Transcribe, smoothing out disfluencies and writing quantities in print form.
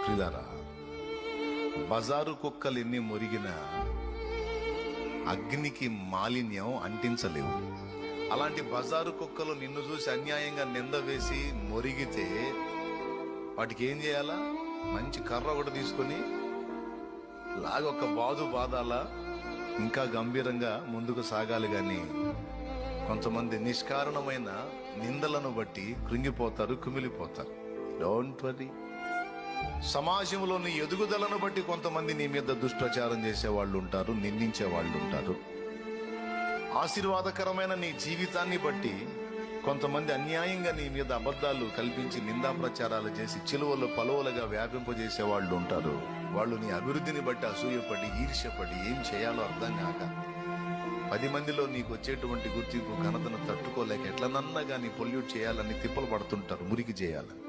ప్రియులారా, బజారు కుక్కలు ఎన్ని మురిగినా అగ్నికి మాలిన్యం అంటించలేవు. అలాంటి బజారు కుక్కలు నిన్ను చూసి అన్యాయంగా నింద వేసి మొరిగితే వాటికి ఏం చేయాలా? మంచి కర్ర ఒకటి తీసుకొని లాగొక్క బాదాలా ఇంకా గంభీరంగా ముందుకు సాగాలి. గాని కొంతమంది నిష్కారణమైన నిందలను బట్టి కృంగిపోతారు, కుమిలిపోతారు. Don't worry. సమాజంలోని ఎదుగుదలను బట్టి కొంతమంది నీ మీద దుష్ప్రచారం చేసే వాళ్ళు ఉంటారు, నిందించే వాళ్ళు ఉంటారు. ఆశీర్వాదకరమైన నీ జీవితాన్ని బట్టి కొంతమంది అన్యాయంగా నీ మీద అబద్ధాలు కల్పించి నిందా ప్రచారాలు చేసి చిలువలు పలువలుగా వ్యాపింపజేసే వాళ్ళు ఉంటారు. వాళ్ళు నీ అభివృద్ధిని బట్టి అసూయపడి ఈర్ష్యపడి ఏం చేయాలో అర్థం కాక 10 మందిలో నీకు వచ్చేటువంటి గుర్తింపు ఘనతను తట్టుకోలేక ఎట్లనన్నా కానీ పొల్యూట్ చేయాలని తిప్పలు పడుతుంటారు, మురికి చేయాలని.